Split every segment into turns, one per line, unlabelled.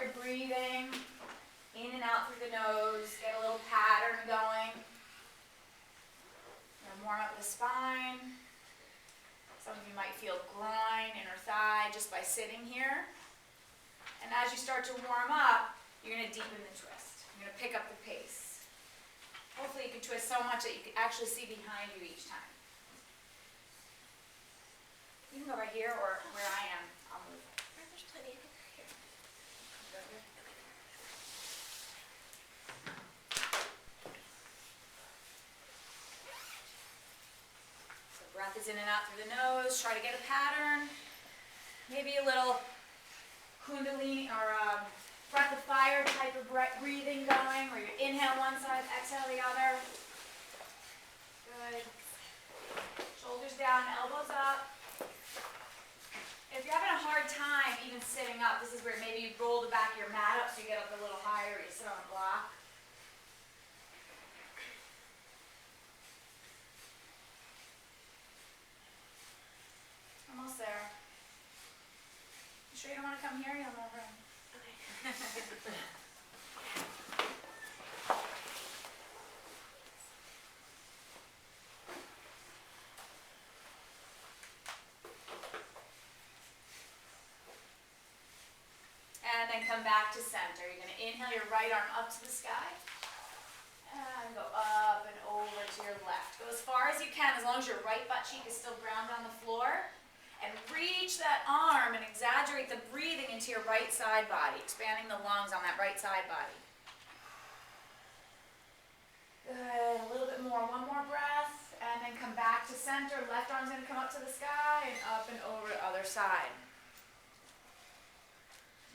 your breathing in and out through the nose. Get a little pattern going. And warm up the spine. Some of you might feel groin, inner thigh just by sitting here. And as you start to warm up, you're going to deepen the twist. You're going to pick up the pace. Hopefully you can twist so much that you can actually see behind you each time. You can go right here or where I am. I'll move.
There's plenty of here.
So breath is in and out through the nose. Try to get a pattern. Maybe a little kundalini or breath of fire type of breathing going, where you inhale one side, exhale the other. Good. Shoulders down, elbows up. If you're having a hard time even sitting up, this is where maybe you roll the back of your mat up so you get up a little higher, or you sit on a block. Almost there. You sure you don't want to come here? You have more room. Okay. And then come back to center. You're going to inhale your right arm up to the sky. And go up and over to your left. Go as far as you can, as long as your right butt cheek is still grounded on the floor. And reach that arm and exaggerate the breathing into your right side body, expanding the lungs on that right side body. Good, a little bit more, one more breath, and then come back to center. Left arm's gonna come up to the sky and up and over to the other side.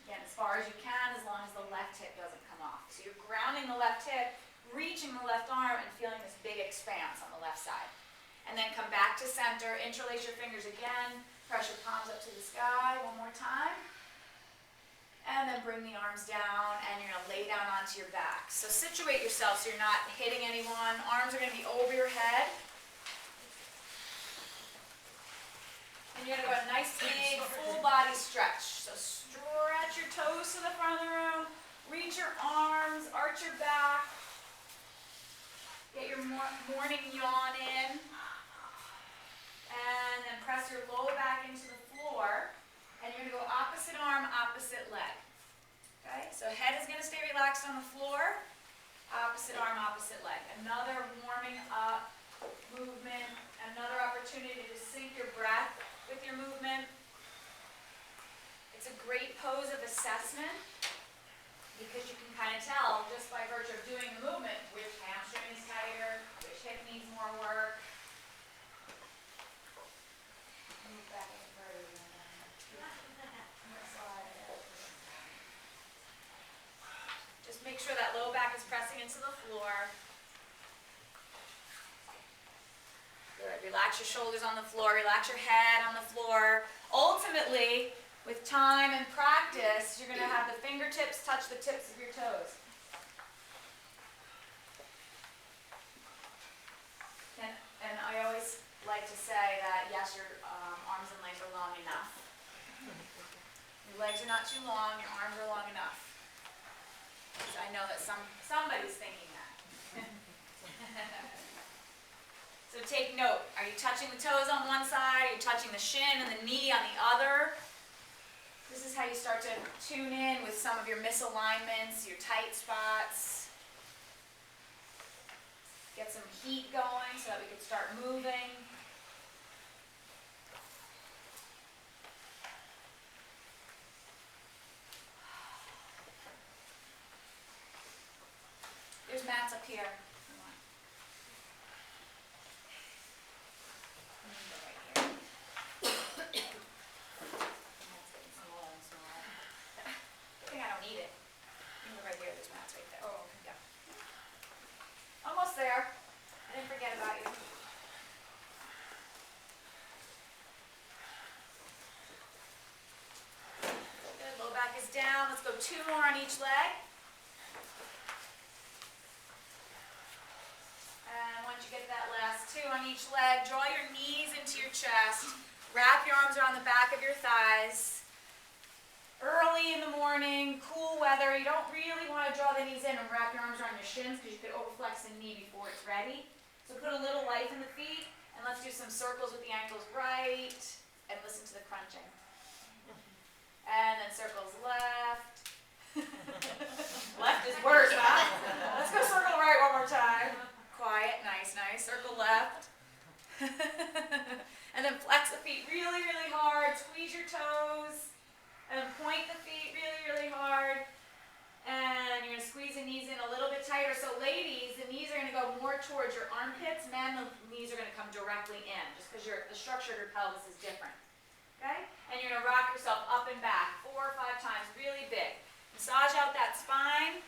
Again, as far as you can, as long as the left hip doesn't come off. So you're grounding the left hip, reaching the left arm, and feeling this big expanse on the left side. And then come back to center, interlace your fingers again, press your palms up to the sky one more time. And then bring the arms down, and you're gonna lay down onto your back. So situate yourself so you're not hitting anyone. Arms are gonna be over your head. And you're gonna go a nice big full body stretch. So stretch your toes to the front of the room, reach your arms, arch your back. Get your morning yawn in. And then press your low back into the floor. And you're going to go opposite arm, opposite leg. Okay? So head is going to stay relaxed on the floor. Opposite arm, opposite leg. Another warming up movement. Another opportunity to sync your breath with your movement. It's a great pose of assessment because you can kind of tell just by virtue of doing the movement which hamstring is tighter, which hip needs more work. Move back in further. Just make sure that low back is pressing into the floor. Good. Relax your shoulders on the floor. Relax your head on the floor. Ultimately, with time and practice, you're going to have the fingertips touch the tips of your toes. And I always like to say that, yes, your arms and legs are long enough. Your legs are not too long, your arms are long enough. Because I know that somebody's thinking that. So take note. Are you touching the toes on one side? Are you touching the shin and the knee on the other? This is how you start to tune in with some of your misalignments, your tight spots. Get some heat going so that we can start moving. There's mats up here. There. I didn't forget about you. Good. Low back is down. Let's go 2 more on each leg. And once you get that last 2 on each leg, draw your knees into your chest. Wrap your arms around the back of your thighs. Early in the morning, cool weather. You don't really want to draw the knees in and wrap your arms around your shins because you could overflex the knee before it's ready. So put a little life in the feet, and let's do some circles with the ankles right, and listen to the crunching. And then circles left. Left is worse, huh? Let's go circle right one more time. Quiet, nice, nice. Circle left. And then flex the feet really, really hard. Squeeze your toes. And then point the feet really, really hard. And you're going to squeeze the knees in a little bit tighter. So ladies, the knees are going to go more towards your armpits. Men, the knees are going to come directly in, just because the structure of your pelvis is different. Okay? And you're going to rock yourself up and back 4 or 5 times, really big. Massage out that spine,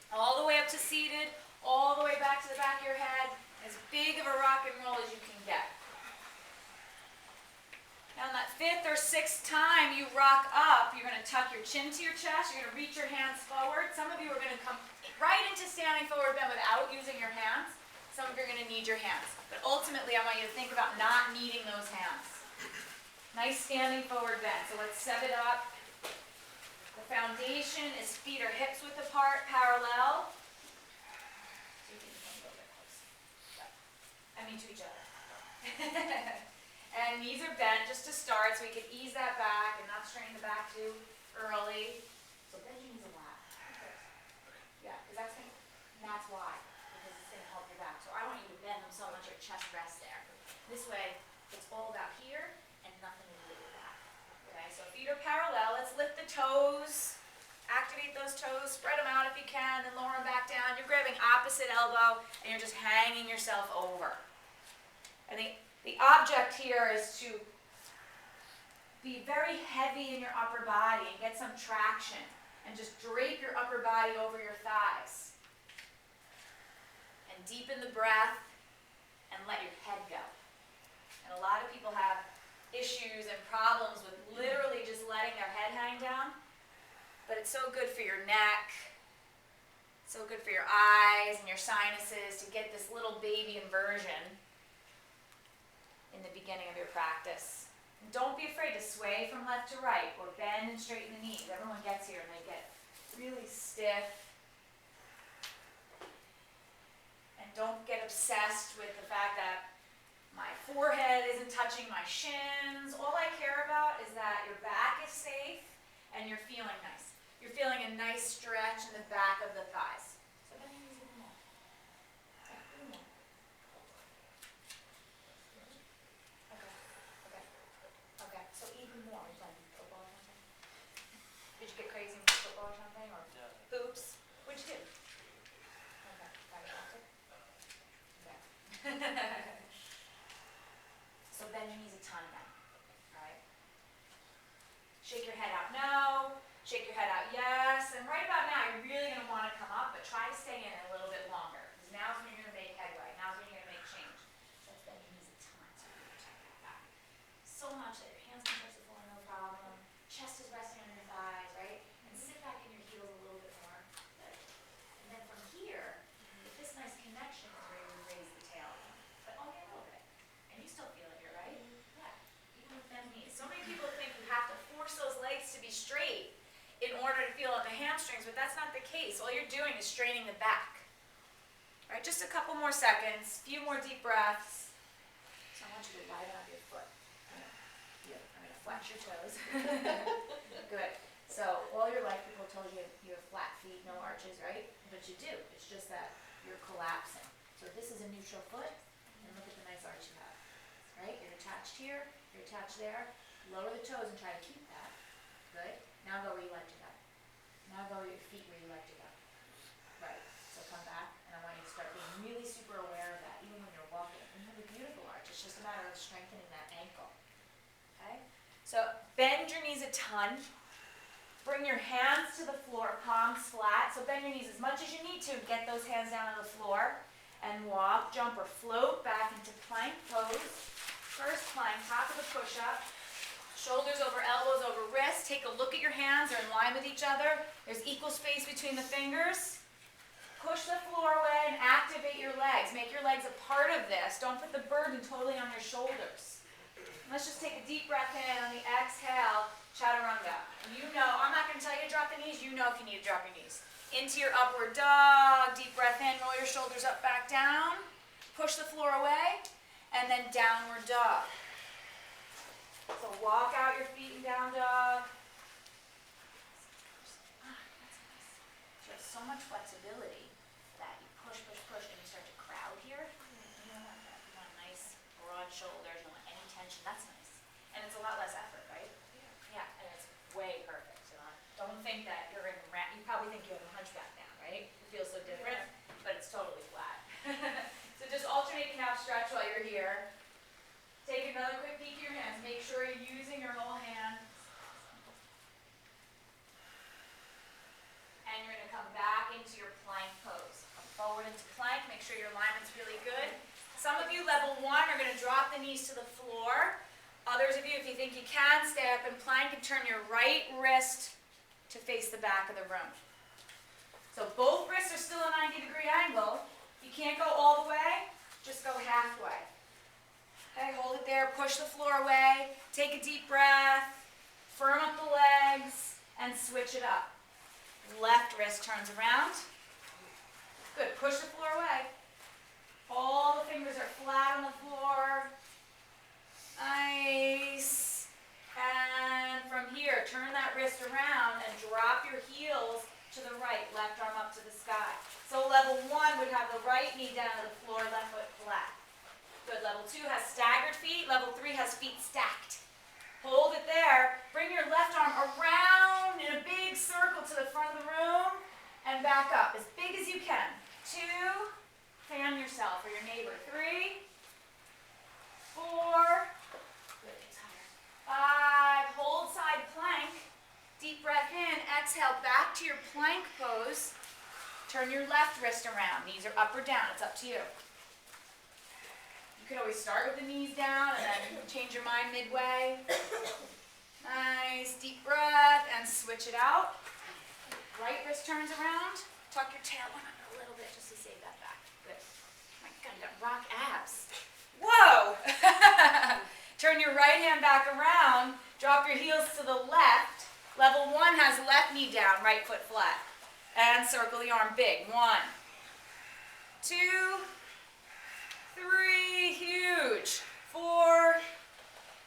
all the way up to seated, all the way back to the back of your head, as big of a rock and roll as you can get. Now on that 5th or 6th time you rock up, you're going to tuck your chin to your chest, you're going to reach your hands forward. Some of you are going to come right into standing forward bend without using your hands. Some of you are going to need your hands. But ultimately I want you to think about not needing those hands. Nice standing forward bend. So let's set it up. The foundation is feet or hips width apart, parallel. So you can come a little bit closer. I mean to each other. And knees are bent just to start, so we can ease that back and not strain the back too early. So bend your knees a lot. Yeah, because that's why. Because it's going to help your back. So I want you to bend them so much your chest rests there. This way, it's all about here and nothing to do with that. Okay, so feet are parallel. Let's lift the toes. Activate those toes. Spread them out if you can, then lower them back down. You're grabbing opposite elbow, and you're just hanging yourself over. I think the object here is to be very heavy in your upper body and get some traction and just drape your upper body over your thighs. And deepen the breath and let your head go. And a lot of people have issues and problems with literally just letting their head hang down. But it's so good for your neck, so good for your eyes and your sinuses to get this little baby inversion in the beginning of your practice. And don't be afraid to sway from left to right or bend and straighten the knees. Everyone gets here and they get really stiff. And don't get obsessed with the fact that my forehead isn't touching my shins. All I care about is that your back is safe and you're feeling nice. You're feeling a nice stretch in the back of the thighs. So bend your knees a little more. Okay, a little more. Okay, so even more. Are you playing football or something? Did you get crazy with football or something? Or hoops? What'd you do? Okay, got it. Okay. So bend your knees a ton now. Alright? Shake your head out no. Shake your head out yes. And right about now you're really going to want to come up, but try to stay in it a little bit longer. Because now's when you're going to make headway. Now's when you're going to make change. Let's bend your knees a ton so you can protect that back. So much that your hands can touch the floor, no problem. Chest is resting on your thighs, right? And sit back in your heels a little bit more. Good. And then from here, with this nice connection is where you raise the tail. But only a little bit. And you still feel it here, right? Yeah. Even with bent knees. So many people think you have to force those legs to be straight in order to feel it in the hamstrings, but that's not the case. All you're doing is straining the back. All right, just a couple more seconds, few more deep breaths. So I want you to widen up your foot. I'm going to flex your toes. Good. So all your life people told you you have flat feet, no arches, right? But you do. It's just that you're collapsing. So this is a neutral foot, and look at the nice arch you have. Right? You're attached here, you're attached there. Lower the toes and try to keep that. Good. Now go where you like to go. Now go your feet where you like to go. Right. So come back, and I want you to start being really super aware of that, even when you're walking. And you have a beautiful arch. It's just a matter of strengthening that ankle. Okay? So bend your knees a ton. Bring your hands to the floor, palms flat. So bend your knees as much as you need to. Get those hands down on the floor. And walk, jump, or float back into plank pose. First plank, top of the push-up. Shoulders over elbows over wrists. Take a look at your hands. They're in line with each other. There's equal space between the fingers. Push the floor away and activate your legs. Make your legs a part of this. Don't put the burden totally on your shoulders. Let's just take a deep breath in on the exhale, chaturanga. You know, I'm not going to tell you to drop the knees, you know if you need to drop your knees. Into your upward dog, deep breath in, roll your shoulders up, back down. Push the floor away, and then downward dog. So walk out your feet in down dog. You have so much flexibility that you push, and you start to crowd here. You don't want that. You want nice, broad shoulders. You don't want any tension. That's nice. And it's a lot less effort, right? Yeah, and it's way perfect. So don't think that you're in you probably think you have a hunchback now, right? It feels so different, but it's totally flat. So just alternate calf stretch while you're here. Take another quick peek at your hands. Make sure you're using your whole hand. And you're going to come back into your plank pose. Come forward into plank. Make sure your alignment's really good. Some of you, level 1, are going to drop the knees to the floor. Others of you, if you think you can, stay up in plank and turn your right wrist to face the back of the room. So both wrists are still a 90-degree angle. If you can't go all the way, just go halfway. Okay, hold it there, push the floor away, take a deep breath, firm up the legs, and switch it up. Left wrist turns around. Good, push the floor away. All the fingers are flat on the floor. Nice. And from here, turn that wrist around and drop your heels to the right, left arm up to the sky. So level 1 would have the right knee down to the floor, left foot flat. Good, level 2 has staggered feet, level 3 has feet stacked. Hold it there, bring your left arm around in a big circle to the front of the room and back up as big as you can. 2, fan yourself or your neighbor. 3, 4, good, it's higher. 5, hold side plank, deep breath in, exhale back to your plank pose. Turn your left wrist around, knees are up or down, it's up to you. You can always start with the knees down and then change your mind midway. Nice, deep breath, and switch it out. Right wrist turns around. Tuck your tailbone under a little bit just to save that back. Good. Oh my God, you got rock abs. Whoa! Turn your right hand back around. Drop your heels to the left. Level 1 has left knee down, right foot flat. And circle the arm big. 1, 2, 3, huge. 4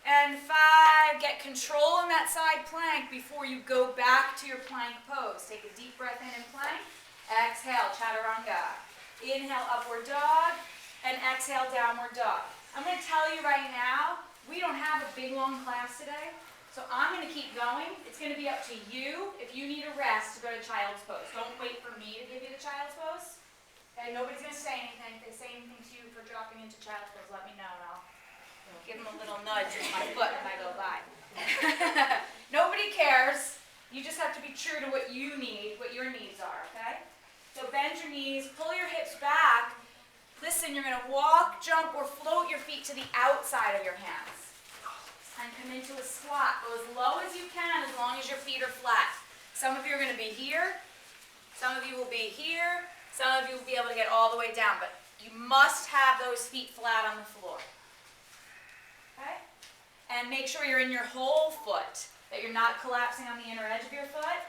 and 5. Get control in that side plank before you go back to your plank pose. Take a deep breath in plank. Exhale, chaturanga. Inhale, upward dog. And exhale, downward dog. I'm going to tell you right now, we don't have a big, long class today. So I'm going to keep going. It's going to be up to you if you need a rest to go to child's pose. Don't wait for me to give you the child's pose. Okay, nobody's going to say anything. If they say anything to you for dropping into child's pose, let me know and I'll give them a little nudge with my foot when I go by. Nobody cares. You just have to be true to what you need, what your needs are, okay? So bend your knees, pull your hips back. Listen, you're going to walk, jump, or float your feet to the outside of your hands. And come into a squat. Go as low as you can as long as your feet are flat. Some of you are going to be here. Some of you will be here. Some of you will be able to get all the way down. But you must have those feet flat on the floor. Okay? And make sure you're in your whole foot. That you're not collapsing on the inner edge of your foot.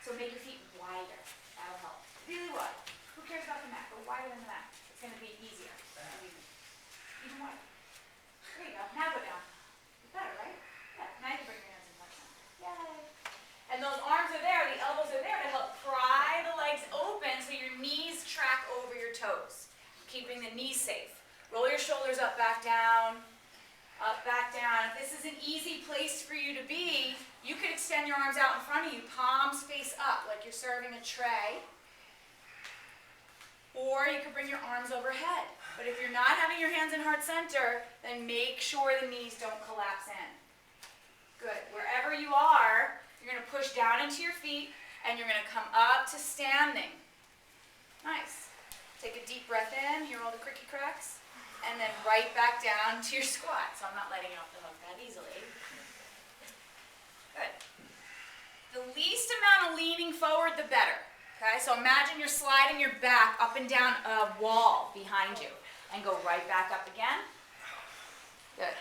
So make your feet wider. That'll help. Really wide. Who cares about the mat? Go wider than the mat. It's going to be easier. Even wider. There you go. Now go down. Better, right? Yeah. Now you bring your hands in front. Yay. And those arms are there, the elbows are there to help pry the legs open so your knees track over your toes, keeping the knees safe. Roll your shoulders up, back down. Up, back down. If this is an easy place for you to be, you could extend your arms out in front of you, palms face up like you're serving a tray. Or you could bring your arms overhead. But if you're not having your hands in heart center, then make sure the knees don't collapse in. Good. Wherever you are, you're going to push down into your feet, and you're going to come up to standing. Nice. Take a deep breath in. Hear all the cricky cracks. And then right back down to your squat. So I'm not letting you off the hook that easily. Good. The least amount of leaning forward, the better. Okay, so imagine you're sliding your back up and down a wall behind you. And go right back up again. Good.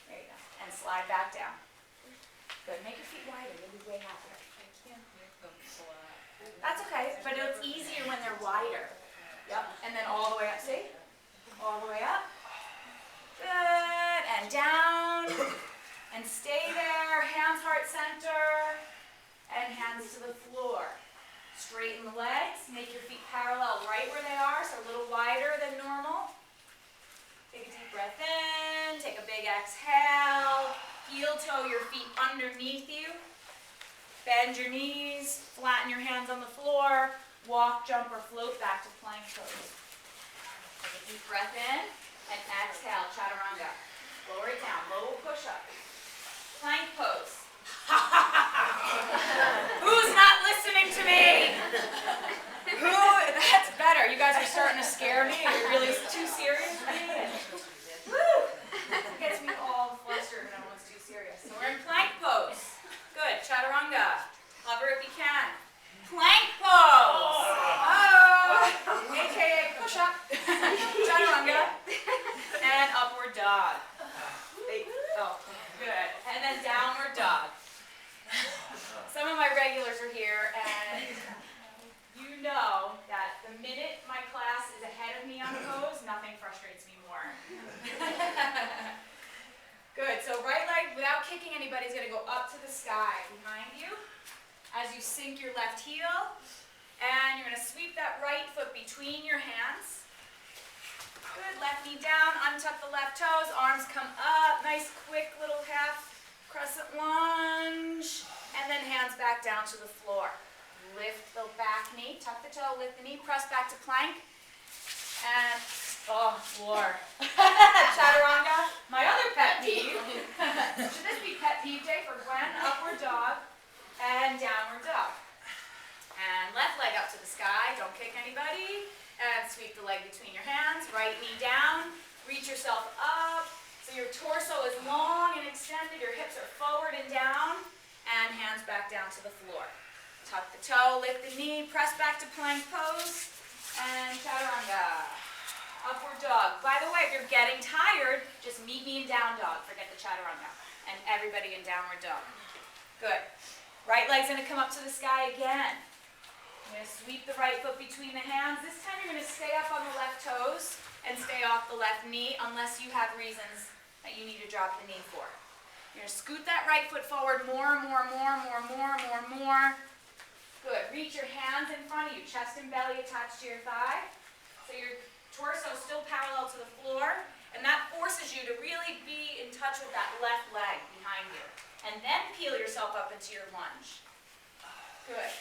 There you go. And slide back down. Good, make your feet wider, you'll be way happier.
I can't make them flat.
That's okay, but it's easier when they're wider. Yep, and then all the way up, see? All the way up. Good, and down. And stay there, hands heart center, and hands to the floor. Straighten the legs, make your feet parallel right where they are, so a little wider than normal. Take a deep breath in, take a big exhale. Heel toe your feet underneath you. Bend your knees, flatten your hands on the floor. Walk, jump, or float back to plank pose. Take a deep breath in and exhale, chaturanga. Lower it down, low push-up. Plank pose. Who's not listening to me? That's better. You guys are starting to scare me. You're really too serious for me. Woo! It gets me all flustered when everyone's too serious. So we're in plank pose. Good. Chaturanga. Hover if you can. Plank pose. Oh! AKA push-up. Chaturanga. And upward dog. Oh, good. And then downward dog. Some of my regulars are here, and you know that the minute my class is ahead of me on pose, nothing frustrates me more. Good, so right leg, without kicking anybody, is going to go up to the sky behind you as you sink your left heel, and you're going to sweep that right foot between your hands. Good, left knee down, untuck the left toes, arms come up, nice quick little half crescent lunge, and then hands back down to the floor. Lift the back knee, tuck the toe, lift the knee, press back to plank, and, oh, floor. Chaturanga, my other pet peeve. Should this be pet peeve day for Gwen? Upward dog, and downward dog. And left leg up to the sky, don't kick anybody, and sweep the leg between your hands, right knee down, reach yourself up, so your torso is long and extended, your hips are forward and down, and hands back down to the floor. Tuck the toe, lift the knee, press back to plank pose, and chaturanga. Upward dog. By the way, if you're getting tired, just meet me in down dog. Forget the chaturanga. And everybody in downward dog. Good. Right leg's going to come up to the sky again. You're going to sweep the right foot between the hands. This time you're going to stay up on the left toes and stay off the left knee unless you have reasons that you need to drop the knee for. You're going to scoot that right foot forward more. Good. Reach your hands in front of you, chest and belly attached to your thigh. So your torso is still parallel to the floor, and that forces you to really be in touch with that left leg behind you. And then peel yourself up into your lunge. Good.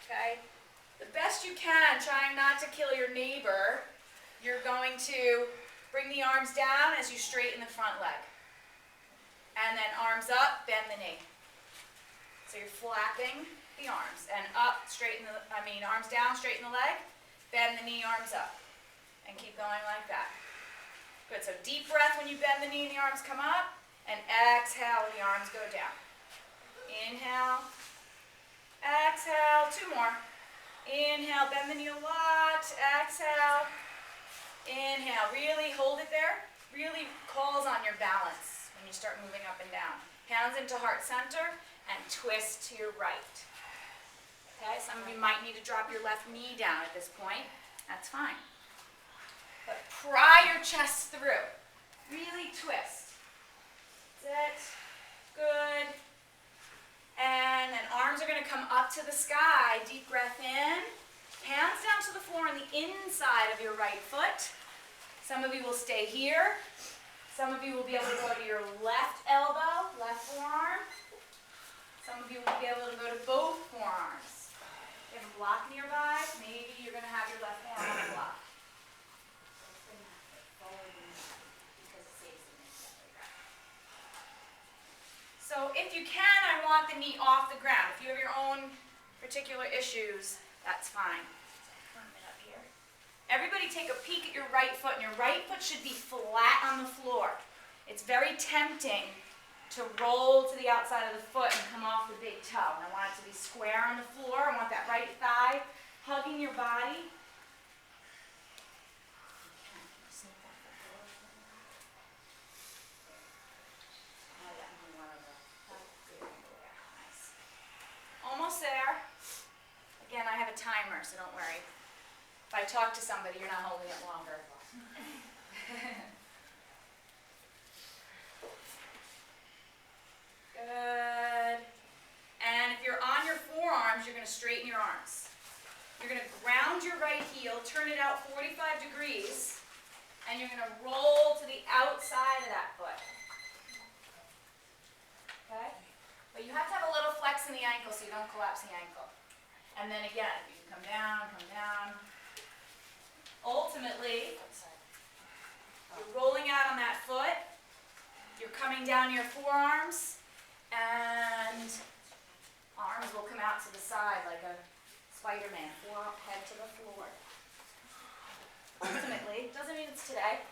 Okay? The best you can, trying not to kill your neighbor, you're going to bring the arms down as you straighten the front leg. And then arms up, bend the knee. So you're flapping the arms. And up, arms down, straighten the leg. Bend the knee, arms up. And keep going like that. Good, so deep breath when you bend the knee and the arms come up. And exhale when the arms go down. Inhale. Exhale, 2 more. Inhale, bend the knee a lot. Exhale. Inhale, really hold it there. Really calls on your balance when you start moving up and down. Hands into heart center and twist to your right. Okay, some of you might need to drop your left knee down at this point. That's fine. But pry your chest through. Really twist. That's it. Good. And then arms are going to come up to the sky. Deep breath in. Hands down to the floor on the inside of your right foot. Some of you will stay here. Some of you will be able to go to your left elbow, left forearm. Some of you will be able to go to both forearms. If you have a block nearby, maybe you're going to have your left forearm on the block. So if you can, I want the knee off the ground. If you have your own particular issues, that's fine. Up here. Everybody take a peek at your right foot, and your right foot should be flat on the floor. It's very tempting to roll to the outside of the foot and come off the big toe. And I want it to be square on the floor. I want that right thigh hugging your body. almost there. Again, I have a timer, so don't worry. If I talk to somebody, you're not holding it longer. Good. And if you're on your forearms, you're going to straighten your arms. You're going to ground your right heel, turn it out 45 degrees, and you're going to roll to the outside of that foot. Okay? But you have to have a little flex in the ankle so you don't collapse the ankle. And then again, you can come down, come down. Ultimately, you're rolling out on that foot. You're coming down your forearms, and arms will come out to the side like a Spider-Man, head to the floor. Ultimately, doesn't mean it's today.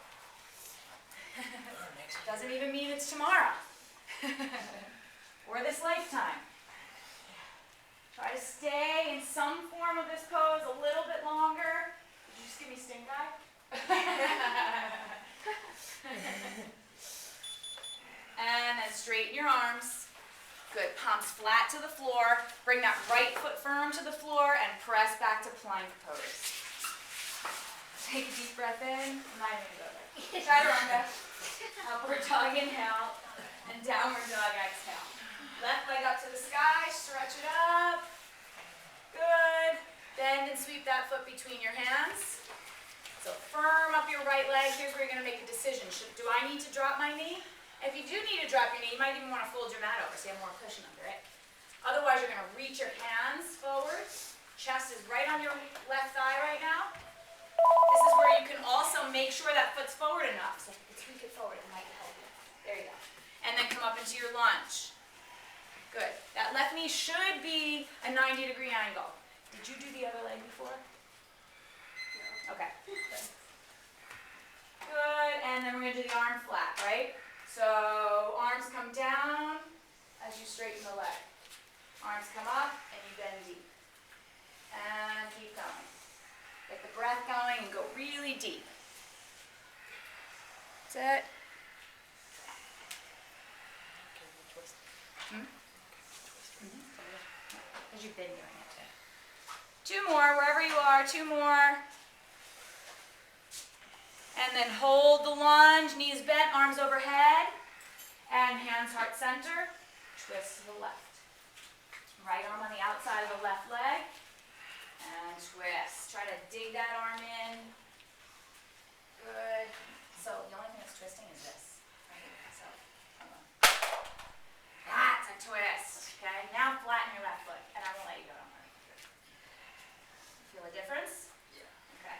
Doesn't even mean it's tomorrow. Or this lifetime. Try to stay in some form of this pose a little bit longer. Did you just give me stink eye? And then straighten your arms. Good. Palms flat to the floor. Bring that right foot firm to the floor and press back to plank pose. Take a deep breath in. I'm not even going to go there. Chaturanga. Upward dog inhale. And downward dog exhale. Left leg up to the sky. Stretch it up. Good. Bend and sweep that foot between your hands. So firm up your right leg. Here's where you're going to make a decision. Do I need to drop my knee? If you do need to drop your knee, you might even want to fold your mat over so you have more cushion under it. Otherwise, you're going to reach your hands forward. Chest is right on your left thigh right now. This is where you can also make sure that foot's forward enough. So if you can tweak it forward, it might help you. There you go. And then come up into your lunge. Good. That left knee should be a 90-degree angle. Did you do the other leg before? No. Okay. Good. Good. And then we're going to do the arm flat, right? So arms come down as you straighten the leg. Arms come up and you bend deep. And keep going. Get the breath going and go really deep. That's it. Because you've been doing it too. 2 more, wherever you are, 2 more. And then hold the lunge, knees bent, arms overhead, and hands heart center. Twist to the left. Right arm on the outside of the left leg, and twist. Try to dig that arm in. Good. So the only thing that's twisting is this. Right? So, hold on. That's a twist. Okay, now flatten your left foot, and I won't let you go, don't worry. Feel a difference? Yeah. Okay.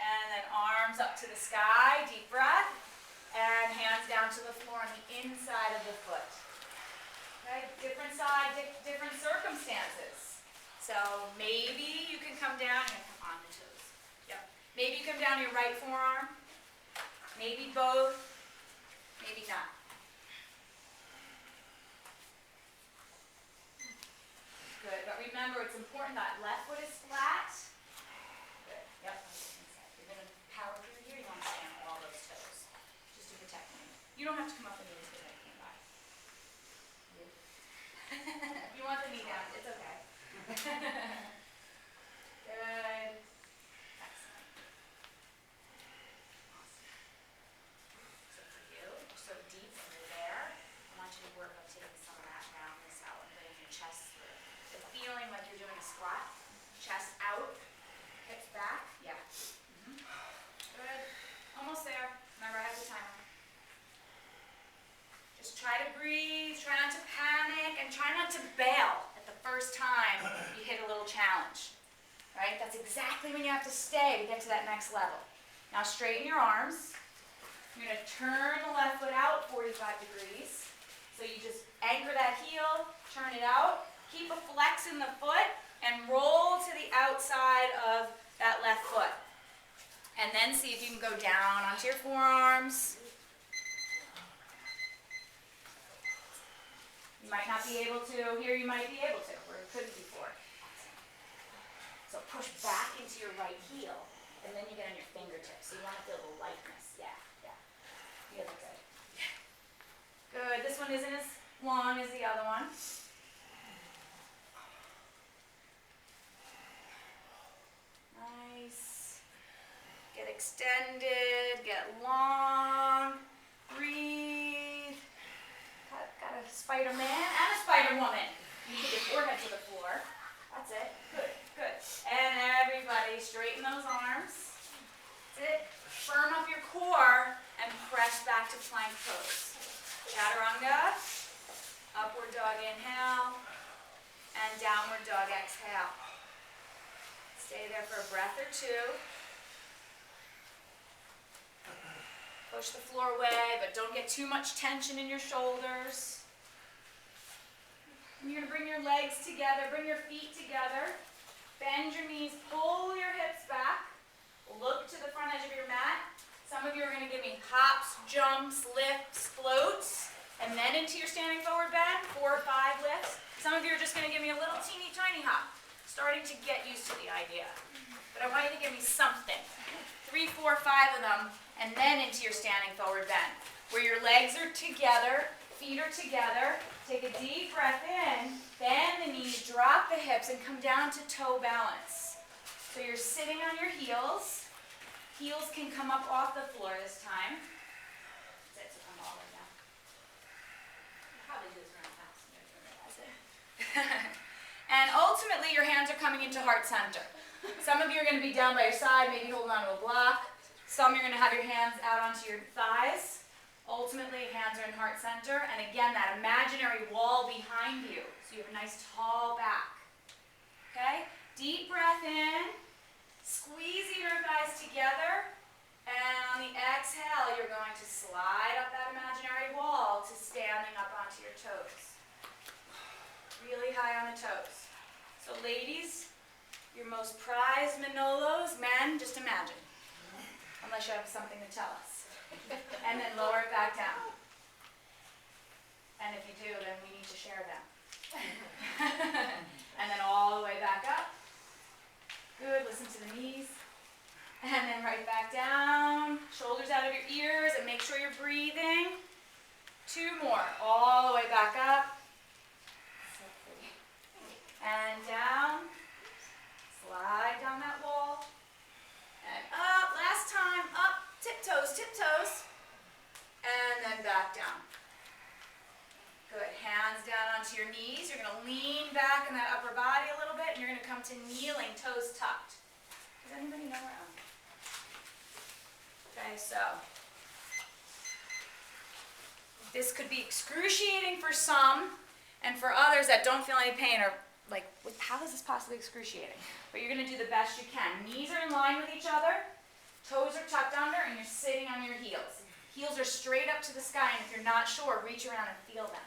And then arms up to the sky, deep breath, and hands down to the floor on the inside of the foot. Okay, different side, different circumstances. So maybe you can come down and come on the toes. Yep. Maybe you come down to your right forearm, maybe both, maybe not. Good, but remember it's important that left foot is flat. Good, yep. You're going to power through here, you want to stand on all those toes, just to protect me. You don't have to come up and do this because I came by. If you want the knee down, it's okay. Good. Excellent. Awesome. So for you, you're so deep when you're there, I want you to work on taking some of that roundness out and letting your chest through. The feeling like you're doing a squat, chest out, hips back. Yeah. Good. Almost there. Remember, I have the timer. Just try to breathe, try not to panic, and try not to bail at the first time you hit a little challenge. Right? That's exactly when you have to stay to get to that next level. Now straighten your arms. You're going to turn the left foot out 45 degrees. So you just anchor that heel, turn it out, keep a flex in the foot, and roll to the outside of that left foot. And then see if you can go down onto your forearms. You might not be able to. Here you might be able to, where you couldn't before. So push back into your right heel, and then you get on your fingertips. So you want to feel the lightness. Yeah, yeah. You look good. Good. This one isn't as long as the other one. extended, get long, breathe. Got a Spider-Man and a Spider-Woman. You put your forehead to the floor. That's it. Good, good. And everybody straighten those arms. That's it. Firm up your core and press back to plank pose. Chaturanga, upward dog inhale, and downward dog exhale. Stay there for a breath or two. Push the floor away, but don't get too much tension in your shoulders. And you're going to bring your legs together, bring your feet together. Bend your knees, pull your hips back. Look to the front edge of your mat. Some of you are going to give me hops, jumps, lifts, floats, and then into your standing forward bend, 4 or 5 lifts. Some of you are just going to give me a little teeny tiny hop. Starting to get used to the idea. But I want you to give me something. 3, 4, 5 of them, and then into your standing forward bend. Where your legs are together, feet are together. Take a deep breath in, bend the knees, drop the hips, and come down to toe balance. So you're sitting on your heels. Heels can come up off the floor this time. That's it, so come all the way down. Probably do this around the house, you don't realize it. And ultimately, your hands are coming into heart center. Some of you are going to be down by your side, maybe holding onto a block. Some you're going to have your hands out onto your thighs. Ultimately, hands are in heart center. And again, that imaginary wall behind you. So you have a nice tall back. Okay? Deep breath in. Squeeze your thighs together. And on the exhale, you're going to slide up that imaginary wall to standing up onto your toes. Really high on the toes. So ladies, your most prized Manolos, men, just imagine. Unless you have something to tell us. And then lower it back down. And if you do, then we need to share them. And then all the way back up. Good, listen to the knees. And then right back down. Shoulders out of your ears, and make sure you're breathing. 2 more, all the way back up. So pretty. And down. Slide down that wall. And up, last time, up. Tiptoes, tiptoes, and then back down. Good, hands down onto your knees. You're going to lean back in that upper body a little bit, and you're going to come to kneeling, toes tucked. Does anybody know where I'm? Okay, so this could be excruciating for some, and for others that don't feel any pain are like, how is this possibly excruciating? But you're going to do the best you can. Knees are in line with each other. Toes are tucked under, and you're sitting on your heels. Heels are straight up to the sky, and if you're not sure, reach around and feel them.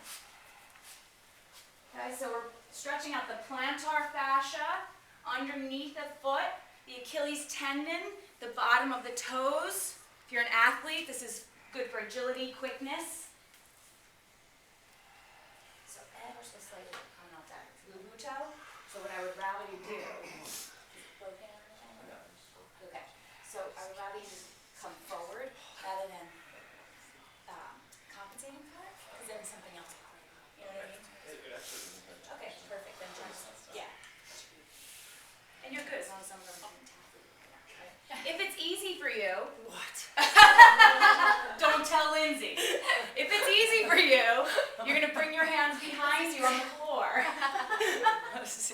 Okay, so we're stretching out the plantar fascia underneath the foot, the Achilles tendon, the bottom of the toes. If you're an athlete, this is good for agility, quickness. So ever so slightly coming out that Lululemon. So what I would rather you do is broken or anything? Okay. So I would rather you just come forward rather than compensating for it, because then something else will happen. You know what I mean?
It actually doesn't hurt.
Okay, perfect. Then just, yeah. And you're good as long as some of them didn't tap you. If it's easy for you,
What?
don't tell Lindsay. If it's easy for you, you're going to bring your hands behind you on the floor.
I just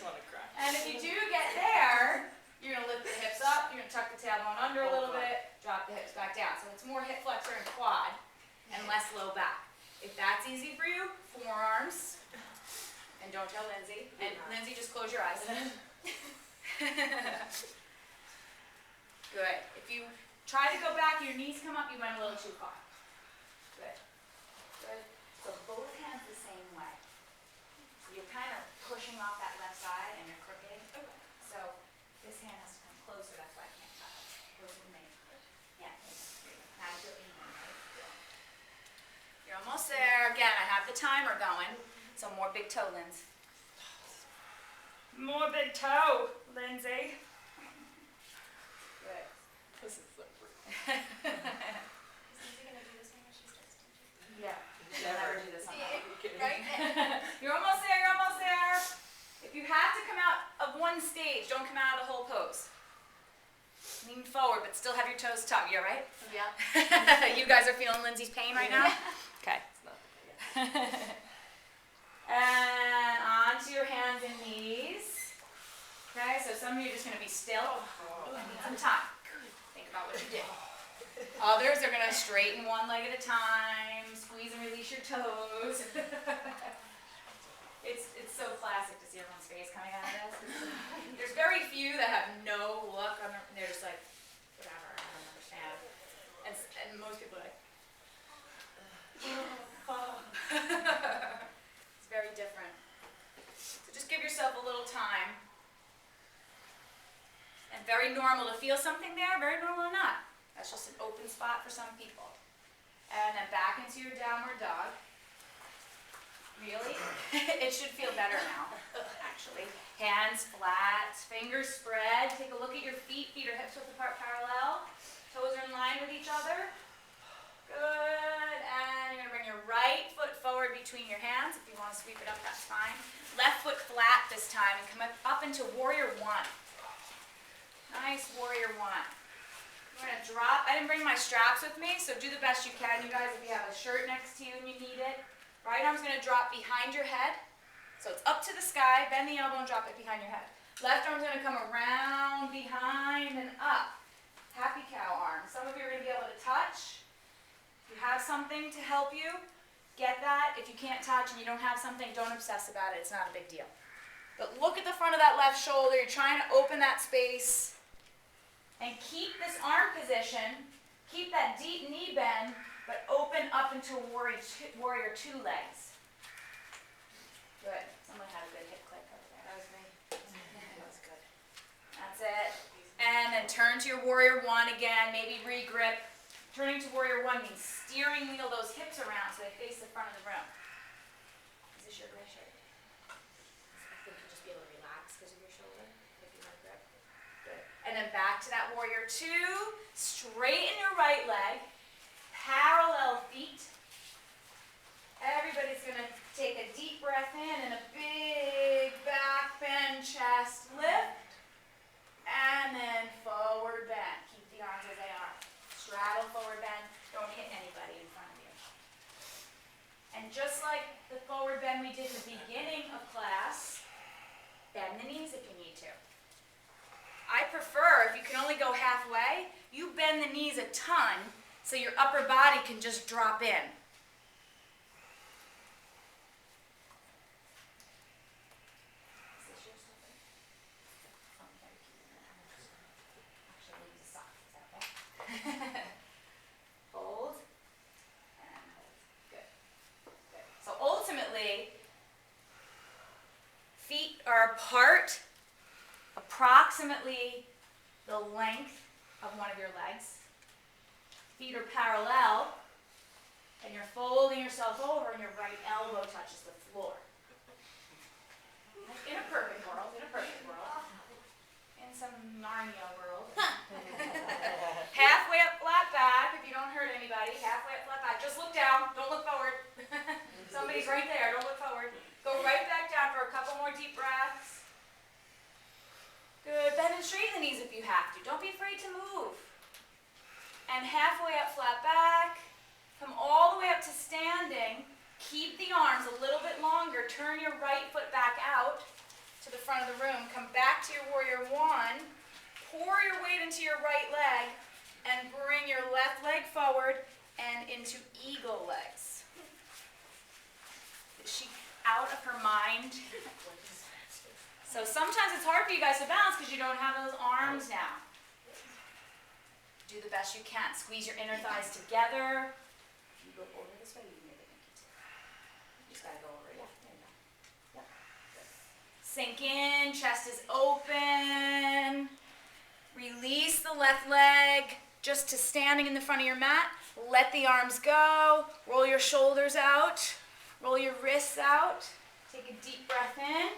want to cry.
And if you do get there, you're going to lift the hips up, you're going to tuck the tailbone under a little bit, drop the hips back down. So it's more hip flexor and quad and less low back. If that's easy for you, forearms. And don't tell Lindsay. And Lindsay, just close your eyes. Good. If you try to go back, your knees come up, you went a little too far. Good. Good. So both hands the same way. So you're kind of pushing off that left side and you're crooked. So this hand has to come closer, that's why I can't touch. Closer to me. Yeah. Now do it. You're almost there. Again, I have the timer going. So more big toe, Lindsay. More big toe, Lindsay. Good.
This is so brutal.
Is Lindsay gonna do this one when she starts teaching? Yeah. She'll never do this on that. Right? You're almost there, you're almost there. If you have to come out of one stage, don't come out of the whole pose. Lean forward, but still have your toes tucked. You all right?
Yeah.
You guys are feeling Lindsay's pain right now? Okay. And onto your hands and knees. Okay, so some of you are just going to be still. Ooh, I need some time. Think about what you did. Others are going to straighten one leg at a time, squeeze and release your toes. It's so classic to see everyone's face coming out of this. There's very few that have no look on their, they're just like, whatever, I don't understand. And most people are like, it's very different. So just give yourself a little time. And very normal to feel something there, very normal to not. That's just an open spot for some people. And then back into your downward dog. Really? It should feel better now, actually. Hands flat, fingers spread. Take a look at your feet. Feet are hips width apart parallel. Toes are in line with each other. Good. And you're going to bring your right foot forward between your hands. If you want to sweep it up, that's fine. Left foot flat this time and come up into warrior one. Nice warrior one. We're going to drop. I didn't bring my straps with me, so do the best you can, you guys, if you have a shirt next to you and you need it. Right arm's going to drop behind your head. So it's up to the sky. Bend the elbow and drop it behind your head. Left arm's going to come around, behind, and up. Happy cow arm. Some of you are going to be able to touch. If you have something to help you, get that. If you can't touch and you don't have something, don't obsess about it. It's not a big deal. But look at the front of that left shoulder. You're trying to open that space. And keep this arm position. Keep that deep knee bend, but open up into warrior two legs. Good. Someone had a good hip click over there. That was me. That was good. That's it. And then turn to your warrior one again. Maybe re-grip. Turning to warrior one means steering wheel those hips around so they face the front of the room. Is this your gray shirt? I think you'll just be able to relax because of your shoulder if you want to grip. Good. And then back to that warrior two. Straighten your right leg. Parallel feet. Everybody's going to take a deep breath in and a big back bend, chest lift. And then forward bend. Keep the arms as they are. Straddle, forward bend. Don't hit anybody in front of you. And just like the forward bend we did in the beginning of class, bend the knees if you need to. I prefer, if you can only go halfway, you bend the knees a ton so your upper body can just drop in. Is this yours? Oh, very cute. Actually, I'll use a sock. Is that okay? Hold. And hold. Good. Good. So ultimately, feet are apart approximately the length of one of your legs. Feet are parallel, and you're folding yourself over, and your right elbow touches the floor. In a perfect world, in some Narnia world. Halfway up, flat back, if you don't hurt anybody, halfway up, flat back. Just look down, don't look forward. Somebody's right there, don't look forward. Go right back down for a couple more deep breaths. Good, bend and straighten the knees if you have to. Don't be afraid to move. And halfway up, flat back. Come all the way up to standing. Keep the arms a little bit longer. Turn your right foot back out to the front of the room. Come back to your warrior one. Pour your weight into your right leg and bring your left leg forward and into eagle legs. Is she out of her mind? So sometimes it's hard for you guys to balance because you don't have those arms now. Do the best you can. Squeeze your inner thighs together. You go over this way, you can make it too. You just gotta go over it. Yeah, there you go. Yeah. Good. Sink in, chest is open. Release the left leg just to standing in the front of your mat. Let the arms go. Roll your shoulders out. Roll your wrists out. Take a deep breath in.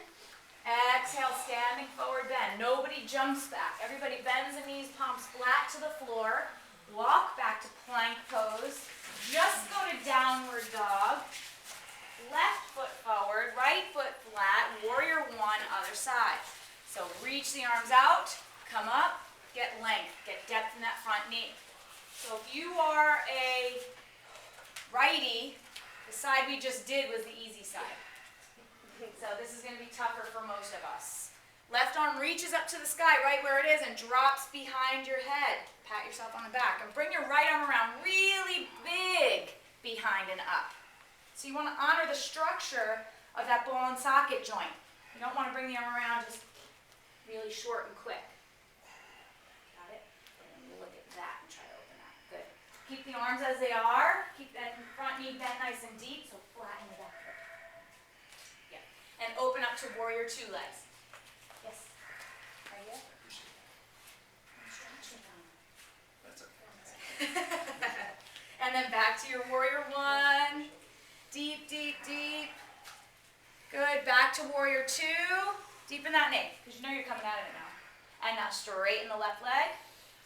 Exhale, standing forward bend. Nobody jumps back. Everybody bends the knees, palms flat to the floor. Walk back to plank pose. Just go to downward dog. Left foot forward, right foot flat, warrior one, other side. So reach the arms out, come up, get length, get depth in that front knee. So if you are a righty, the side we just did was the easy side. So this is going to be tougher for most of us. Left arm reaches up to the sky right where it is and drops behind your head. Pat yourself on the back and bring your right arm around really big behind and up. So you want to honor the structure of that ball and socket joint. You don't want to bring the arm around just really short and quick. Got it? And then we'll look at that and try to open that. Good. Keep the arms as they are. Keep that front knee bent nice and deep, so flatten the back foot. Yeah. And open up to warrior two legs. Yes. Are you?
That's okay.
And then back to your warrior one. Deep, deep, deep. Good. Back to warrior two. Deepen that knee, because you know you're coming out of it now. And now straighten the left leg.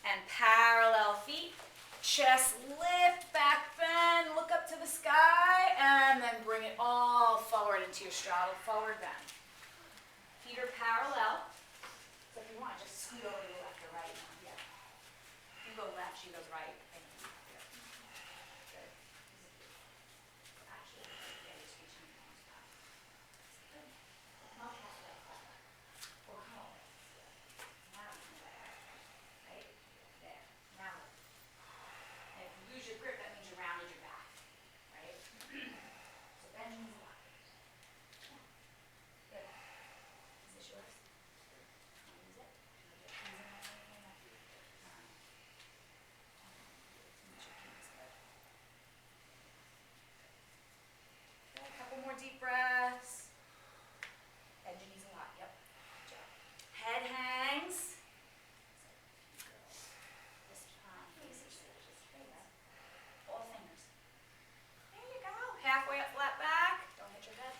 And parallel feet. Chest lift, back bend, look up to the sky, and then bring it all forward into your straddle forward bend. Feet are parallel. So if you want, just scoot over to the left or right. Yeah. You go left, she goes right. Thank you. Good. Actually, yeah, just reach in the arms back. Good. Not halfway. Or how? Now you can go back. Right? There. Now. And if you lose your grip, that means you rounded your back. Right? So bend your knees a lot. Yeah. Good. Is this yours? Use it. A couple more deep breaths. Bend your knees a lot. Yep. Good job. Head hangs. This palm faces just straight up. All fingers. There you go. Halfway up, flat back. Don't hit your head.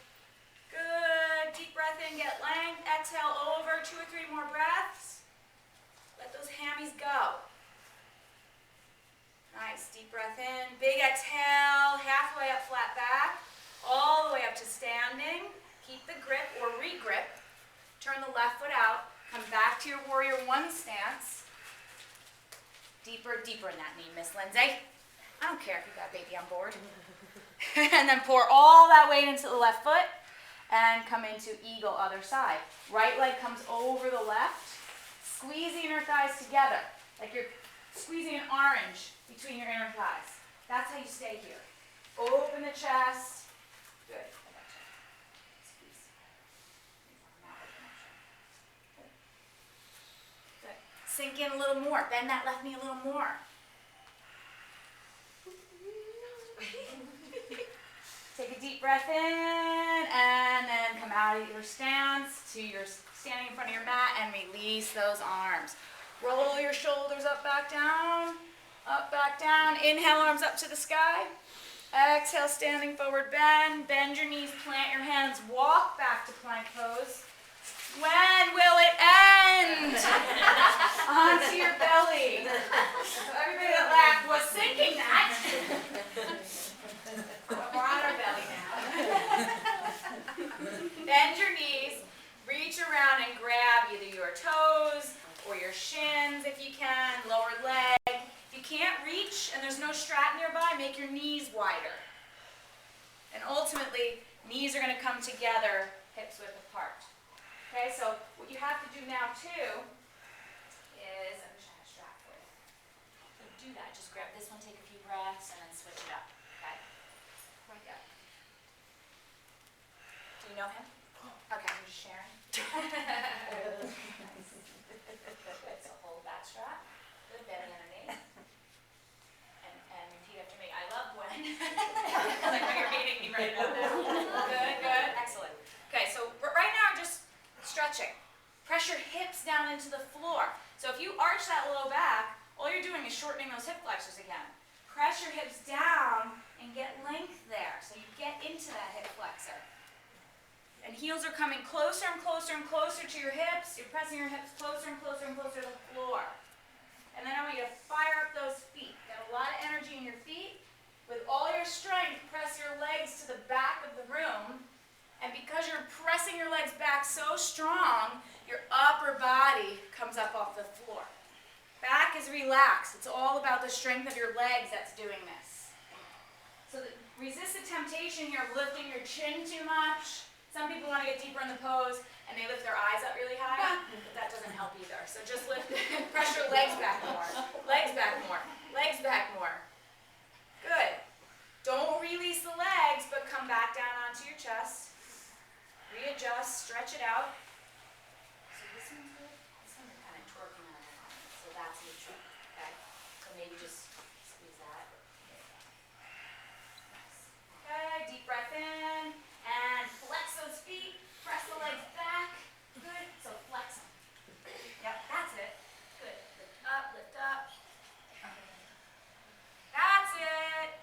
Good. Deep breath in, get length. Exhale over. 2 or 3 more breaths. Let those hammies go. Nice. Deep breath in. Big exhale. Halfway up, flat back. All the way up to standing. Keep the grip or re-grip. Turn the left foot out. Come back to your warrior one stance. Deeper, deeper in that knee, Miss Lindsay. I don't care if you got baby on board. And then pour all that weight into the left foot and come into eagle other side. Right leg comes over the left. Squeeze the inner thighs together. Like you're squeezing an orange between your inner thighs. That's how you stay here. Open the chest. Good. I got you. Squeeze. Now open that chest. Good. Good. Sink in a little more. Bend that left knee a little more. Take a deep breath in and then come out of your stance to your standing in front of your mat and release those arms. Roll your shoulders up, back down. Up, back down. Inhale, arms up to the sky. Exhale, standing forward bend. Bend your knees, plant your hands. Walk back to plank pose. When will it end? Onto your belly. So everybody that laughed was thinking that. But we're on our belly now. Bend your knees. Reach around and grab either your toes or your shins if you can. Lower leg. If you can't reach and there's no strap nearby, make your knees wider. And ultimately, knees are going to come together, hips width apart. Okay, so what you have to do now too is, I wish I had a strap for you. So do that, just grab this one, take a few breaths, and then switch it up. Okay? Yeah. Do you know him? Okay, I'm just sharing. Nice. Good, so hold that strap. Good, belly underneath. And repeat after me. I love Gwen. Because I know you're hating me right now. Good, good, excellent. Okay, so right now just stretching. Press your hips down into the floor. So if you arch that low back, all you're doing is shortening those hip flexors again. Press your hips down and get length there. So you get into that hip flexor. And heels are coming closer and closer and closer to your hips. You're pressing your hips closer and closer and closer to the floor. And then I want you to fire up those feet. Get a lot of energy in your feet. With all your strength, press your legs to the back of the room. And because you're pressing your legs back so strong, your upper body comes up off the floor. Back is relaxed. It's all about the strength of your legs that's doing this. So resist the temptation here of lifting your chin too much. Some people want to get deeper in the pose and they lift their eyes up really high, but that doesn't help either. So just lift, press your legs back more. Legs back more. Legs back more. Good. Don't release the legs, but come back down onto your chest. Readjust, stretch it out. So this one's good. This one's kind of twerking on it. So that's neutral. Okay? So maybe just squeeze that. Nice. Okay, deep breath in. And flex those feet. Press the legs back. Good. So flex them. Yep, that's it. Good. Lift up, lift up. That's it.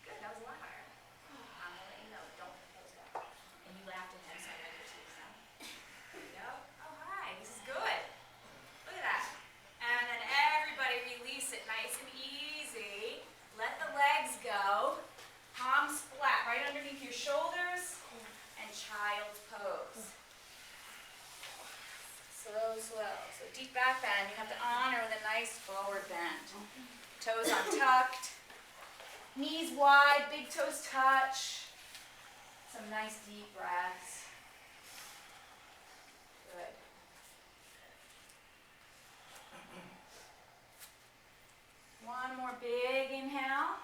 Good, that was a lot higher. I'm gonna let you know, don't put those down. And you laughed at him, so I got your teeth now. There you go. Oh, hi, this is good. Look at that. And then everybody release it nice and easy. Let the legs go. Palms flat, right underneath your shoulders. And child's pose. Slow, slow. So deep back bend, you have to honor with a nice forward bend. Toes untucked. Knees wide, big toes touch. Some nice deep breaths. Good. One more big inhale.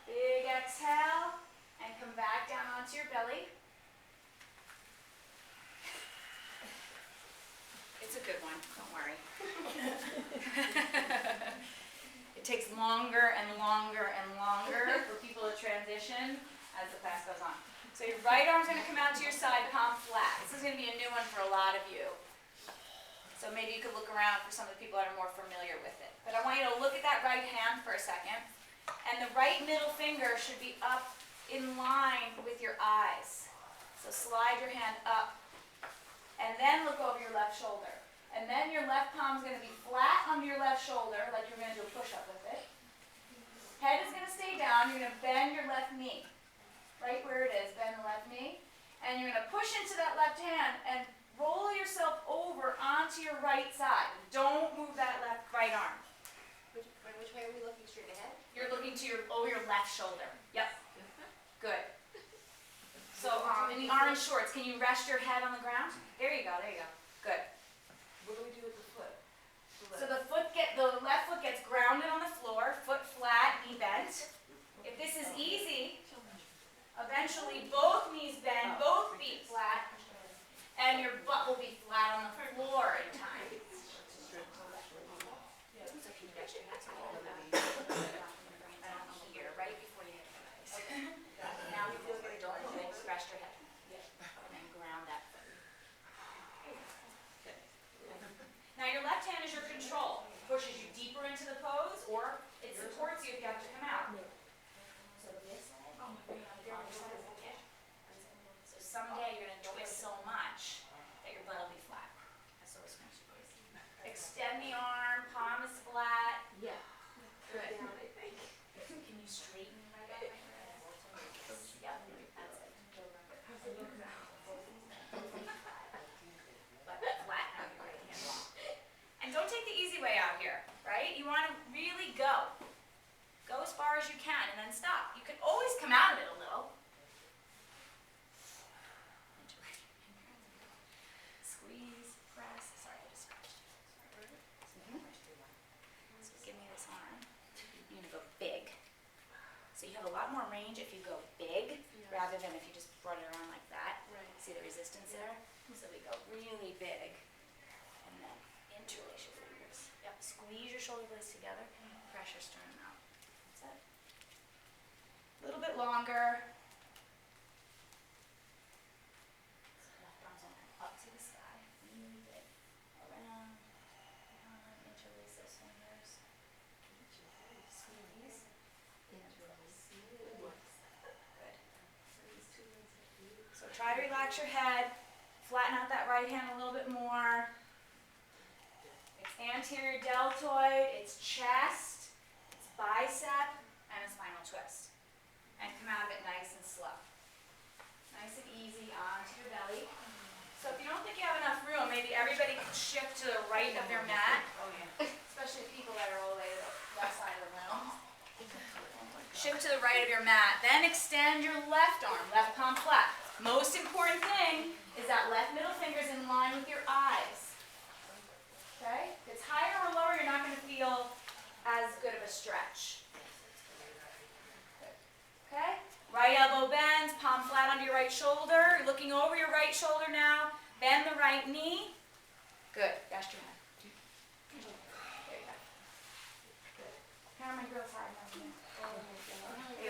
Big exhale. And come back down onto your belly. It's a good one, don't worry. It takes longer and longer and longer for people to transition as the class goes on. So your right arm's going to come out to your side, palm flat. This is going to be a new one for a lot of you. So maybe you could look around for some of the people that are more familiar with it. But I want you to look at that right hand for a second. And the right middle finger should be up in line with your eyes. So slide your hand up. And then look over your left shoulder. And then your left palm is going to be flat under your left shoulder, like you're going to do a push-up with it. Head is going to stay down. You're going to bend your left knee. Right where it is, bend the left knee. And you're going to push into that left hand and roll yourself over onto your right side. Don't move that right arm.
Which way are we looking, straight ahead?
You're looking to over your left shoulder. Yep. Good. So in the orange shorts, can you rest your head on the ground? There you go, there you go. Good.
What do we do with the foot?
So the left foot gets grounded on the floor, foot flat, knee bent. If this is easy, eventually both knees bend, both feet flat, and your butt will be flat on the floor in time. So can you rest your hands on here, right before you hit the face. Now if you feel good, don't move, rest your head. And then ground that foot. Now your left hand is your control. It pushes you deeper into the pose, or it supports you if you have to come out. So this side, the other side is the kick. So someday you're going to twist so much that your butt will be flat. That's always going to be. Extend the arm, palm is flat.
Yeah.
Good. Can you straighten right up? Yep, that's it. But flat out your right hand. And don't take the easy way out here, right? You want to really go. Go as far as you can and then stop. You can always come out of it a little. Squeeze, press. Sorry, I just scratched. So give me this arm. You're going to go big. So you have a lot more range if you go big rather than if you just run it around like that.
Right.
See the resistance there? So we go really big and then interlace your fingers. Yep, squeeze your shoulder blades together, pressure sternum out. That's it. A little bit longer. Left arm's up to the sky, really big. Around, interlace those fingers. Squeeze. Good. So try to relax your head. Flatten out that right hand a little bit more. It's anterior deltoid, it's chest, it's bicep, and a spinal twist. And come out of it nice and slow. Nice and easy onto your belly. So if you don't think you have enough room, maybe everybody can shift to the right of their mat.
Oh, yeah.
Especially especially people that are all the way to the left side of the room. Shift to the right of your mat. Then extend your left arm, left palm flat. Most important thing is that left middle finger is in line with your eyes. Okay? If it's higher or lower, you're not going to feel as good of a stretch. Okay? Right elbow bends, palm flat under your right shoulder. You're looking over your right shoulder now. Bend the right knee. Good. Rest your head. There you go. Good. Camera, go side.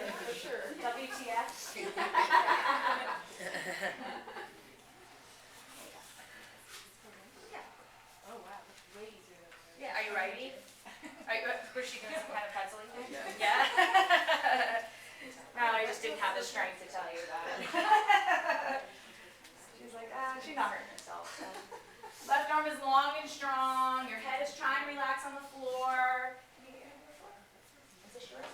For sure. WTF?
Oh wow, that's way easier than that.
Yeah, are you ready? Was she doing some kind of penciling thing?
Yeah.
Yeah. Mallory just didn't have the strength to tell you about it. She's like, she's not hurting herself. So. Left arm is long and strong. Your head is trying to relax on the floor. Can you get your hand on the floor? Is this yours?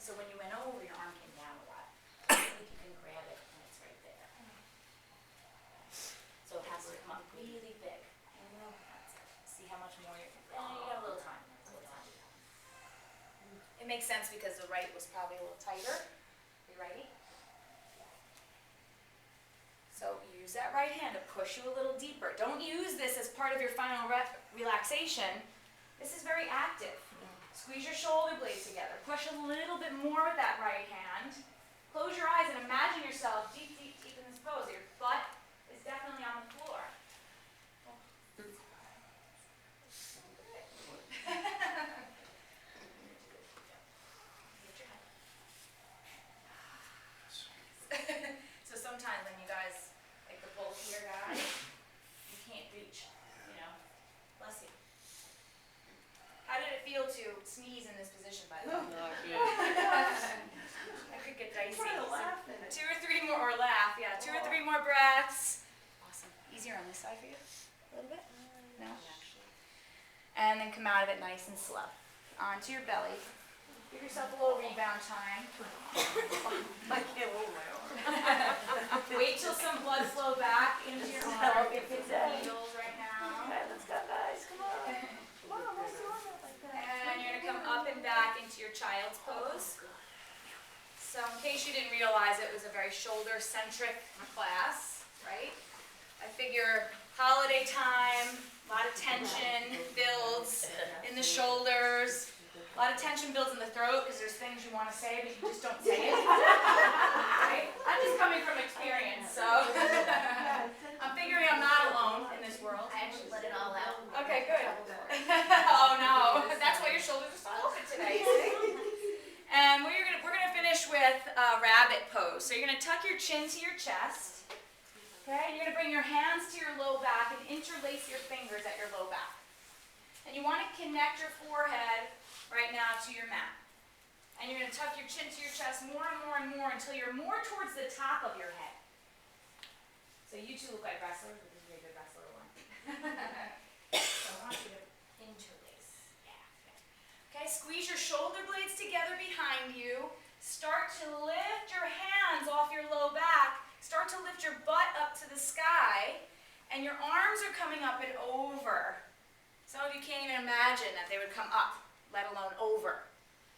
So when you went over, your arm came down a lot. See if you can grab it and it's right there. So it has to come up really big. That's it. See how much more you got a little time. It makes sense because the right was probably a little tighter. Are you ready? So use that right hand to push you a little deeper. Don't use this as part of your final relaxation. This is very active. Squeeze your shoulder blades together. Push a little bit more with that right hand. Close your eyes and imagine yourself deep, deep, deep in this pose. Your butt is definitely on the floor. So sometimes when you guys, like the bulkier guys, you can't reach, Bless you. How did it feel to sneeze in this position, by the way?
Not good.
I could get dicey. Two or three more, or laugh, yeah. 2 or 3 more breaths. Awesome. Easier on this side for you? A little bit? No? And then come out of it nice and slow. Onto your belly. Give yourself a little rebound time.
I can't move my arm.
Wait till some blood flow back into your arm. Get the needles right now.
Okay, let's go, guys. Come on. Come on, let's do it like that.
And you're going to come up and back into your child's pose. So in case you didn't realize, it was a very shoulder-centric class, right? I figure holiday time, a lot of tension builds in the shoulders, a lot of tension builds in the throat because there's things you want to say but you just don't say it. Right? I'm just coming from experience, so I'm figuring I'm not alone in this world.
I actually let it all out.
Okay, good. Oh no, that's why your shoulders are so open today. See? And we're gonna finish with a rabbit pose. So you're gonna tuck your chin to your chest. Okay, and you're gonna bring your hands to your low back and interlace your fingers at your low back. And you want to connect your forehead right now to your mat. And you're gonna tuck your chin to your chest more and more and more until you're more towards the top of your head. So you two look like wrestlers, but this is a good wrestler one. So I want you to interlace. Yeah. Okay, squeeze your shoulder blades together behind you. Start to lift your hands off your low back. Start to lift your butt up to the sky. And your arms are coming up and over. Some of you can't even imagine that they would come up, let alone over.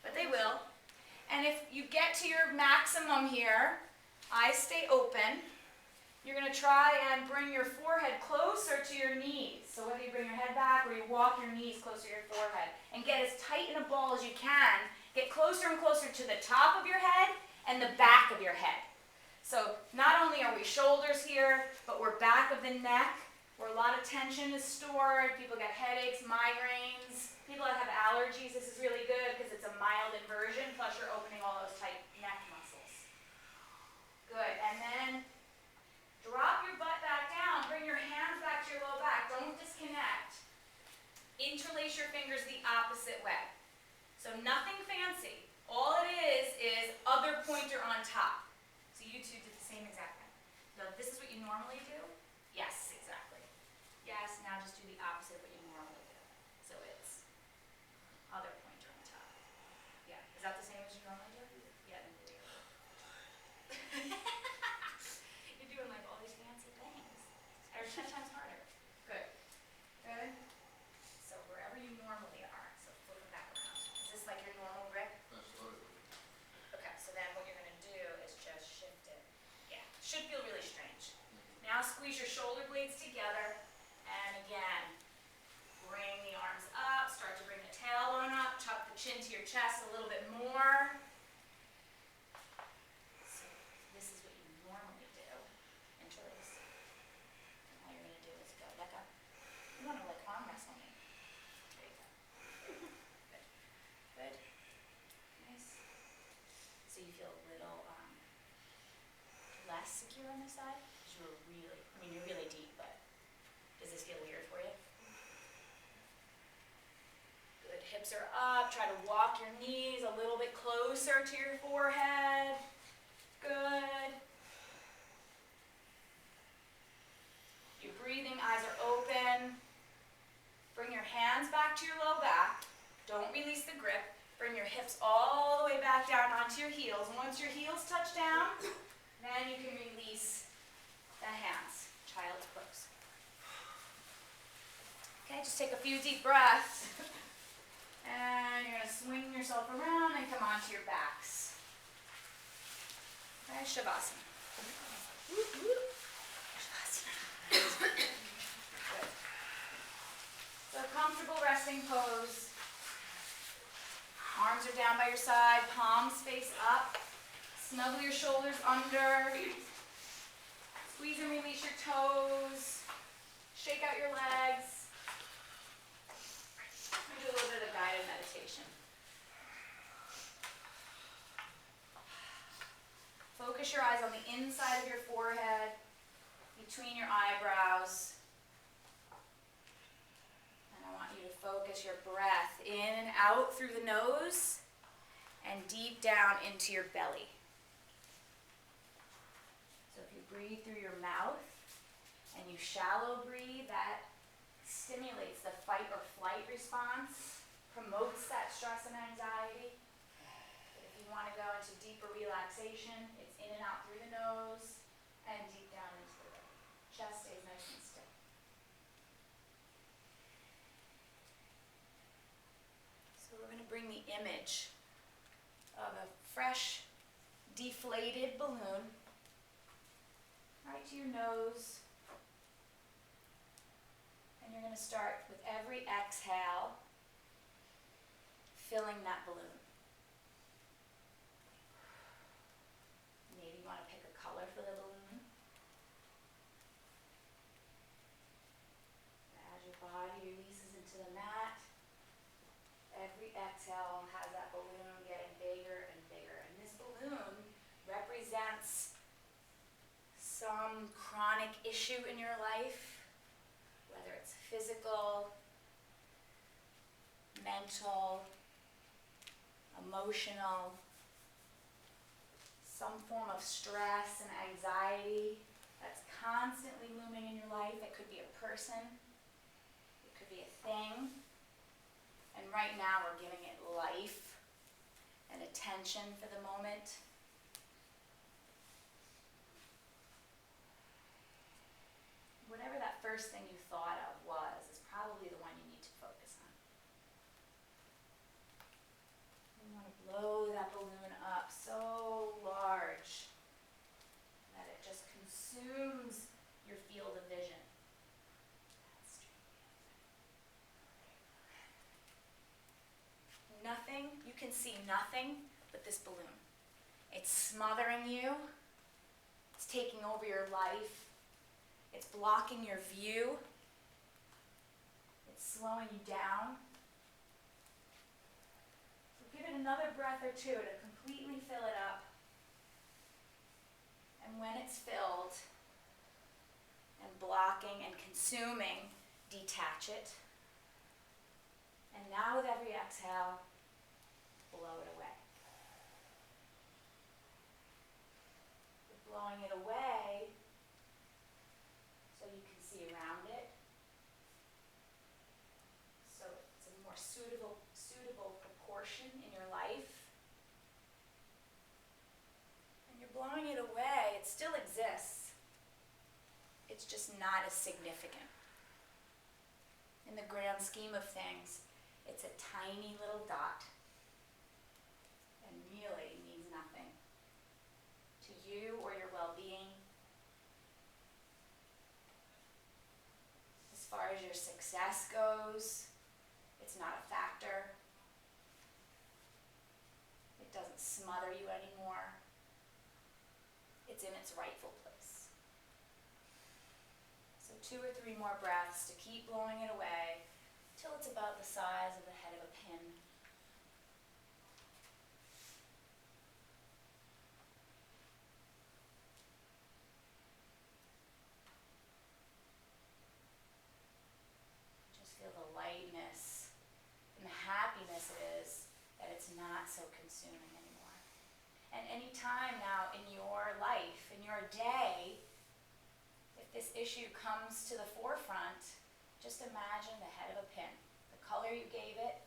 But they will. And if you get to your maximum here, eyes stay open. You're going to try and bring your forehead closer to your knees. So whether you bring your head back or you walk your knees closer to your forehead. And get as tight in a ball as you can. Get closer and closer to the top of your head and the back of your head. So not only are we shoulders here, but we're back of the neck, where a lot of tension is stored. People get headaches, migraines. People that have allergies, this is really good because it's a mild inversion, plus you're opening all those tight neck muscles. Good, and then drop your butt back down. Bring your hands back to your low back. Don't disconnect. Interlace your fingers the opposite way. So nothing fancy. All it is other pointer on top. So you two did the same exact thing. So this is what you normally do? Yes, exactly. Yes, now just do the opposite of what you normally do. So it's other pointer on top. Yeah, is that the same as you normally do? Yeah, then do the other. You're doing like all these fancy things. Or 10 times harder. Should feel really strange. Now squeeze your shoulder blades together, and again, bring the arms up, start to bring the tailbone up, tuck the chin to your chest a little bit more. So this is what you normally do. Interlace. And all you're going to do is go back up. You want to like arm wrestle me. There you go. Good. Good. Nice. So you feel a little less secure on this side? Because you were really, I mean, you're really deep, but does this feel weird for you? Good. Hips are up. Try to walk your knees a little bit closer to your forehead. Good. You're breathing, eyes are open. Bring your hands back to your low back. Don't release the grip. Bring your hips all the way back down onto your heels. Once your heels touch down, then you can release the hands. Child's pose. Okay, just take a few deep breaths. And you're going to swing yourself around and come onto your backs. Okay, Shavasana. Shavasana. Good. So comfortable resting pose. Arms are down by your side, palms face up. Snuggle your shoulders under. Squeeze and release your toes. Shake out your legs. We do a little bit of guided meditation. Focus your eyes on the inside of your forehead, between your eyebrows. And I want you to focus your breath in and out through the nose and deep down into your belly. So if you breathe through your mouth and you shallow breathe, that stimulates the fight or flight response, promotes that stress and anxiety. But if you want to go into deeper relaxation, it's in and out through the nose and deep down into the belly. Chest stays nice and still. So we're going to bring the image of a fresh, deflated balloon right to your nose. And you're going to start with every exhale, filling that balloon. Maybe you want to pick a color for the balloon. As your body releases into the mat, every exhale has that balloon getting bigger and bigger. And this balloon represents some chronic issue in your life, whether it's physical, mental, emotional, some form of stress and anxiety that's constantly looming in your life. It could be a person, it could be a thing, and right now we're giving it life and attention for the moment. Whatever that first thing you thought of was, is probably the one you need to focus on. You want to blow that balloon up so large that it just consumes your field of vision. Nothing, you can see nothing but this balloon. It's smothering you. It's taking over your life. It's blocking your view. It's slowing you down. So give it another breath or two to completely fill it up. And when it's filled and blocking and consuming, detach it. And now with every exhale, blow it away. You're blowing it away so you can see around it. So it's a more suitable proportion in your life. And you're blowing it away. It still exists. It's just not as significant. In the grand scheme of things, it's a tiny little dot and really means nothing to you or your well-being As far as your success goes, it's not a factor. It doesn't smother you anymore. It's in its rightful place. So 2 or 3 more breaths to keep blowing it away till it's about the size of the head of a pin. Just feel the lightness and the happiness it is that it's not so consuming anymore. And any time now in your life, in your day, if this issue comes to the forefront, just imagine the head of a pin, the color you gave it.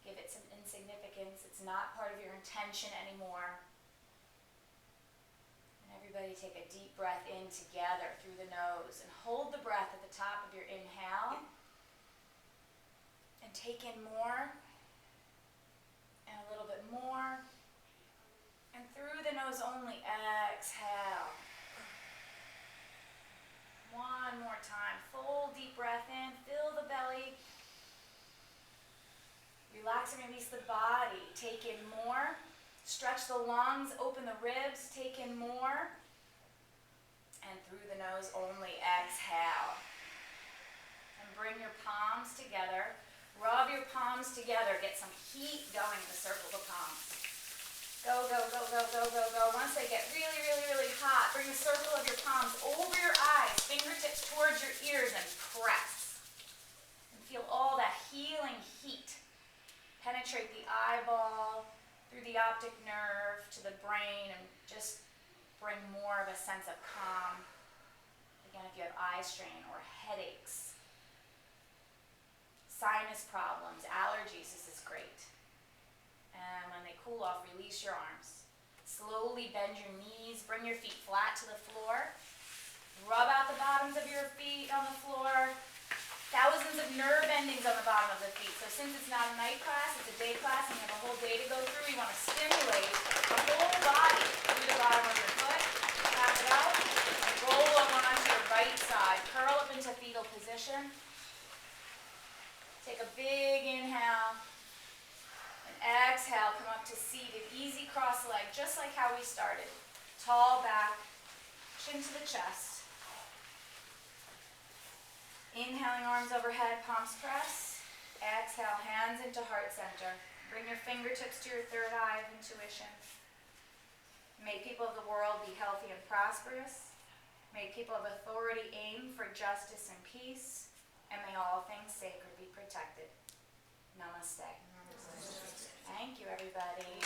Give it some insignificance. It's not part of your intention anymore. And everybody take a deep breath in together through the nose and hold the breath at the top of your inhale. And take in more. And a little bit more. And through the nose only, exhale. One more time. Full deep breath in. Fill the belly. Relax and release the body. Take in more. Stretch the lungs. Open the ribs. Take in more. And through the nose only, exhale. And bring your palms together. Rub your palms together. Get some heat going in the circle of the palms. Go, go, go, go, go, go, go. Once they get really, really, really hot, bring the circle of your palms over your eyes, fingertips towards your ears, and press. And feel all that healing heat penetrate the eyeball, through the optic nerve, to the brain, and just bring more of a sense of calm. Again, if you have eye strain or headaches, sinus problems, allergies, this is great. And when they cool off, release your arms. Slowly bend your knees, bring your feet flat to the floor. Rub out the bottoms of your feet on the floor. Thousands of nerve endings on the bottom of the feet. So since it's not a night class, it's a day class, and you have a whole day to go through, you want to stimulate the whole body through the bottom of your foot. Tap it out, and roll over onto your right side. Curl up into fetal position. Take a big inhale. And exhale, come up to seated. Easy cross leg, just like how we started. Tall back, chin to the chest. Inhaling, arms overhead, palms press. Exhale, hands into heart center. Bring your fingertips to your third eye of intuition. May people of the world be healthy and prosperous. May people of authority aim for justice and peace. And may all things sacred be protected. Namaste. Thank you, everybody.